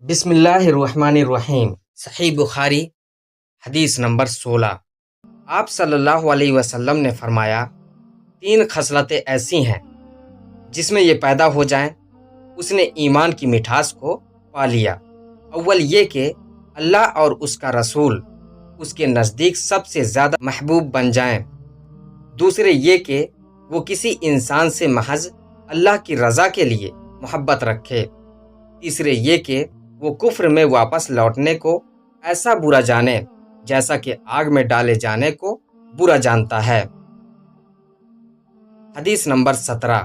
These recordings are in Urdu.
بسم اللہ الرحمن الرحیم۔ صحیح بخاری حدیث نمبر 16۔ آپ صلی اللہ علیہ وسلم نے فرمایا، 3 خصلتیں ایسی ہیں جس میں یہ پیدا ہو جائیں اس نے ایمان کی مٹھاس کو پا لیا۔ اول یہ کہ اللہ اور اس کا رسول اس کے نزدیک سب سے زیادہ محبوب بن جائیں۔ دوسرے یہ کہ وہ کسی انسان سے محض اللہ کی رضا کے لیے محبت رکھے۔ تیسرے یہ کہ وہ کفر میں واپس لوٹنے کو ایسا برا جانے جیسا کہ آگ میں ڈالے جانے کو برا جانتا ہے۔ حدیث نمبر 17۔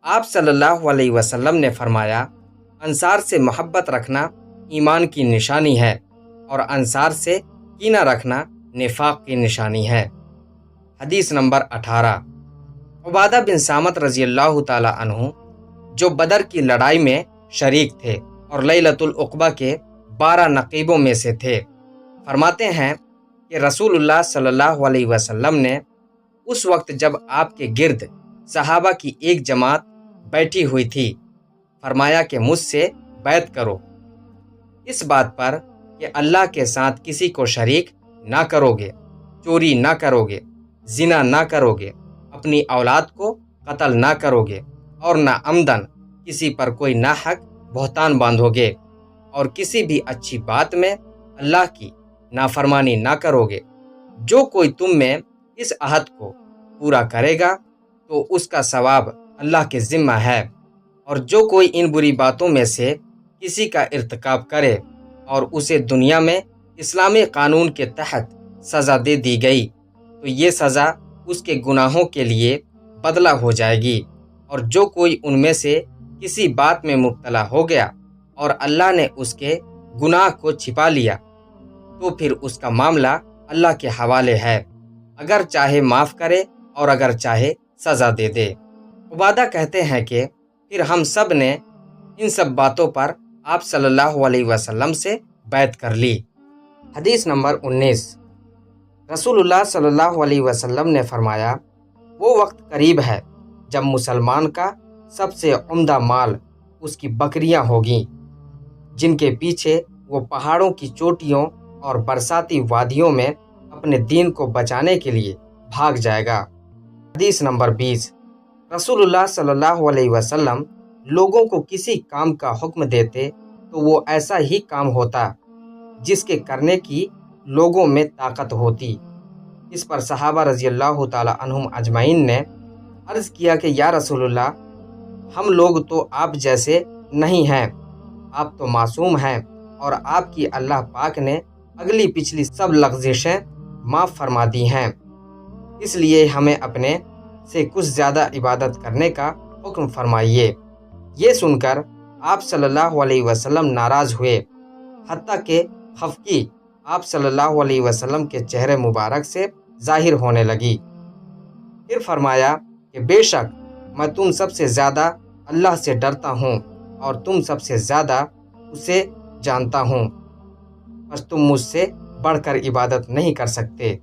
آپ صلی اللہ علیہ وسلم نے فرمایا، انصار سے محبت رکھنا ایمان کی نشانی ہے اور انصار سے کینہ رکھنا نفاق کی نشانی ہے۔ حدیث نمبر 18۔ عبادہ بن صامت رضی اللہ تعالی عنہ جو بدر کی لڑائی میں شریک تھے اور لیلۃ العقبہ کے 12 نقیبوں میں سے تھے، فرماتے ہیں کہ رسول اللہ صلی اللہ علیہ وسلم نے اس وقت جب آپ کے گرد صحابہ کی ایک جماعت بیٹھی ہوئی تھی، فرمایا کہ مجھ سے بیعت کرو، اس بات پر کہ اللہ کے ساتھ کسی کو شریک نہ کرو گے، چوری نہ کرو گے، زنا نہ کرو گے، اپنی اولاد کو قتل نہ کرو گے اور نہ عمدن کسی پر کوئی ناحق بہتان باندھو گے، اور کسی بھی اچھی بات میں اللہ کی نافرمانی نہ کرو گے۔ جو کوئی تم میں اس عہد کو پورا کرے گا تو اس کا ثواب اللہ کے ذمہ ہے، اور جو کوئی ان بری باتوں میں سے کسی کا ارتکاب کرے اور اسے دنیا میں اسلامی قانون کے تحت سزا دے دی گئی تو یہ سزا اس کے گناہوں کے لیے بدلہ ہو جائے گی، اور جو کوئی ان میں سے کسی بات میں مبتلا ہو گیا اور اللہ نے اس کے گناہ کو چھپا لیا تو پھر اس کا معاملہ اللہ کے حوالے ہے، اگر چاہے معاف کرے اور اگر چاہے سزا دے دے۔ عبادہ کہتے ہیں کہ پھر ہم سب نے ان سب باتوں پر آپ صلی اللہ علیہ وسلم سے بیعت کر لی۔ حدیث نمبر 19۔ رسول اللہ صلی اللہ علیہ وسلم نے فرمایا، وہ وقت قریب ہے جب مسلمان کا سب سے عمدہ مال اس کی بکریاں ہوگیں، جن کے پیچھے وہ پہاڑوں کی چوٹیوں اور برساتی وادیوں میں اپنے دین کو بچانے کے لیے بھاگ جائے گا۔ حدیث نمبر 20۔ رسول اللہ صلی اللہ علیہ وسلم لوگوں کو کسی کام کا حکم دیتے تو وہ ایسا ہی کام ہوتا جس کے کرنے کی لوگوں میں طاقت ہوتی۔ اس پر صحابہ رضی اللہ تعالی عنہم اجمعین نے عرض کیا کہ یا رسول اللہ، ہم لوگ تو آپ جیسے نہیں ہیں، آپ تو معصوم ہیں اور آپ کی اللہ پاک نے اگلی پچھلی سب لغزشیں معاف فرما دی ہیں، اس لیے ہمیں اپنے سے کچھ زیادہ عبادت کرنے کا حکم فرمائیے۔ یہ سن کر آپ صلی اللہ علیہ وسلم ناراض ہوئے، حتیٰ کہ خفگی آپ صلی اللہ علیہ وسلم کے چہرے مبارک سے ظاہر ہونے لگی۔ پھر فرمایا کہ بے شک میں تم سب سے زیادہ اللہ سے ڈرتا ہوں اور تم سب سے زیادہ اسے جانتا ہوں، بس تم مجھ سے بڑھ کر عبادت نہیں کر سکتے۔